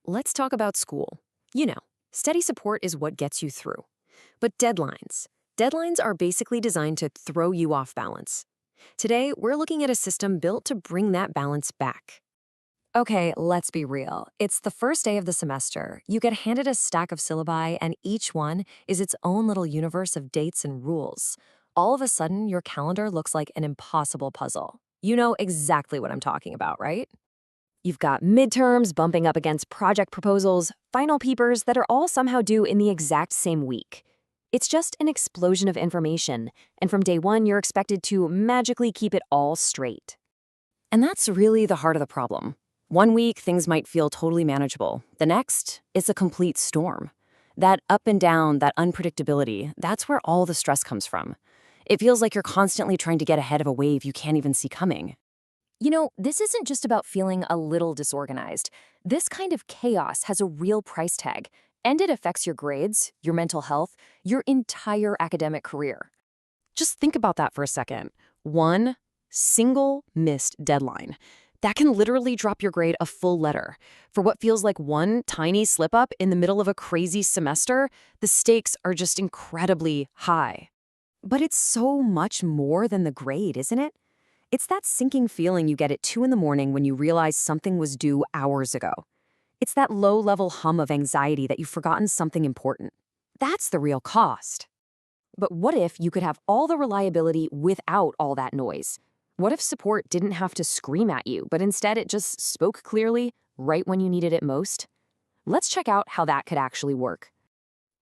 Let's talk about school. You know, steady support is what gets you through. But deadlines are basically designed to throw you off balance. Today, we're looking at a system built to bring that balance back. Okay, let's be real. It's the first day of the semester. You get handed a stack of syllabi, and each one is its own little universe of dates and rules. All of a sudden, your calendar looks like an impossible puzzle. You know exactly what I'm talking about, right? You've got midterms bumping up against project proposals, final papers that are all somehow due in the exact same week. It's just an explosion of information, and from day one, you're expected to magically keep it all straight. And that's really the heart of the problem. One week, things might feel totally manageable. The next, it's a complete storm. That up and down, that unpredictability, that's where all the stress comes from. It feels like you're constantly trying to get ahead of a wave you can't even see coming. You know, this isn't just about feeling a little disorganized. This kind of chaos has a real price tag, and it affects your grades, your mental health, your entire academic career. Just think about that for a second. One single missed deadline. That can literally drop your grade a full letter. For what feels like one tiny slip up in the middle of a crazy semester, the stakes are just incredibly high. But it's so much more than the grade, isn't it? It's that sinking feeling you get at 2 in the morning when you realize something was due hours ago. It's that low-level hum of anxiety that you've forgotten something important. That's the real cost. But what if you could have all the reliability without all that noise? What if support didn't have to scream at you, but instead it just spoke clearly right when you needed it most? Let's check out how that could actually work.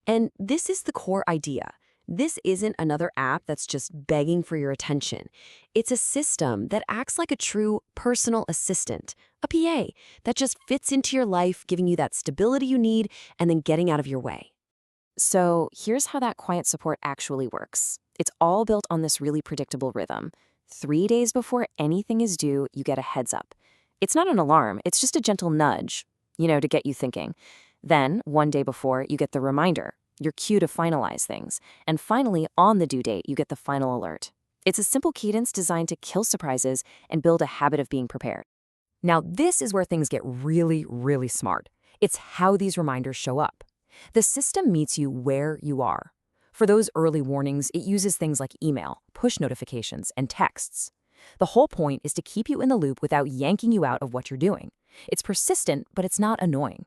And this is the core idea. This isn't another app that's just begging for your attention. It's a system that acts like a true personal assistant, a PA, that just fits into your life, giving you that stability you need and then getting out of your way. So here's how that quiet support actually works. It's all built on this really predictable rhythm. 3 days before anything is due, you get a heads up. It's not an alarm, it's just a gentle nudge, to get you thinking. Then, 1 day before, you get the reminder, your cue to finalize things. And finally, on the due date, you get the final alert. It's a simple cadence designed to kill surprises and build a habit of being prepared. Now, this is where things get really, really smart. It's how these reminders show up. The system meets you where you are. For those early warnings, it uses things like email, push notifications, and texts. The whole point is to keep you in the loop without yanking you out of what you're doing. It's persistent, but it's not annoying.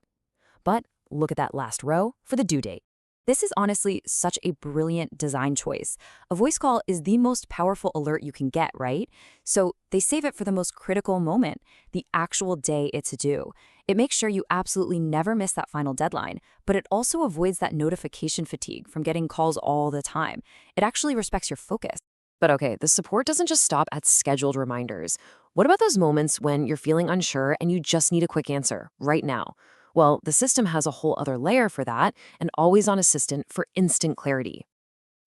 But look at that last row for the due date. This is honestly such a brilliant design choice. A voice call is the most powerful alert you can get, right? So they save it for the most critical moment, the actual day it's due. It makes sure you absolutely never miss that final deadline, but it also avoids that notification fatigue from getting calls all the time. It actually respects your focus. But okay, the support doesn't just stop at scheduled reminders. What about those moments when you're feeling unsure and you just need a quick answer right now? Well, the system has a whole other layer for that, an always-on assistant for instant clarity.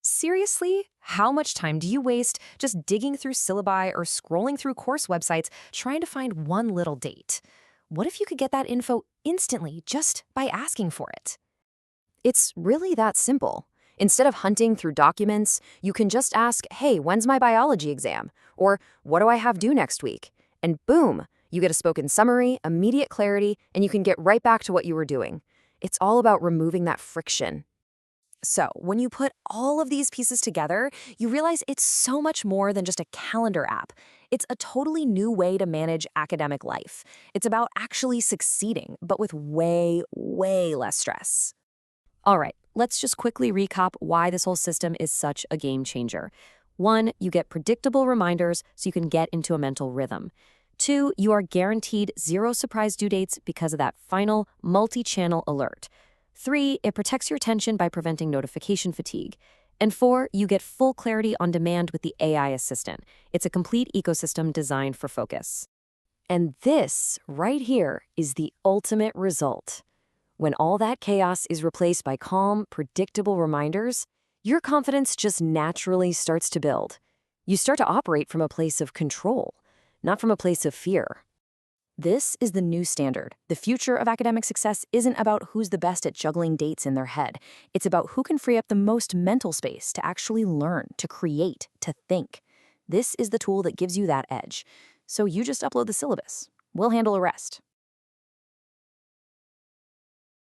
Seriously? How much time do you waste just digging through syllabi or scrolling through course websites trying to find one little date? What if you could get that info instantly just by asking for it? It's really that simple. Instead of hunting through documents, you can just ask, hey, when's my biology exam? Or what do I have due next week? And boom, you get a spoken summary, immediate clarity, and you can get right back to what you were doing. It's all about removing that friction. So when you put all of these pieces together, you realize it's so much more than just a calendar app. It's a totally new way to manage academic life. It's about actually succeeding, but with way, way less stress. All right, let's just quickly recap why this whole system is such a game changer. 1, you get predictable reminders so you can get into a mental rhythm. 2, you are guaranteed 0 surprise due dates because of that final multi-channel alert. 3, it protects your attention by preventing notification fatigue. And 4, you get full clarity on demand with the AI assistant. It's a complete ecosystem designed for focus. And this, right here, is the ultimate result. When all that chaos is replaced by calm, predictable reminders, your confidence just naturally starts to build. You start to operate from a place of control, not from a place of fear. This is the new standard. The future of academic success isn't about who's the best at juggling dates in their head. It's about who can free up the most mental space to actually learn, to create, to think. This is the tool that gives you that edge. So you just upload the syllabus. We'll handle the rest.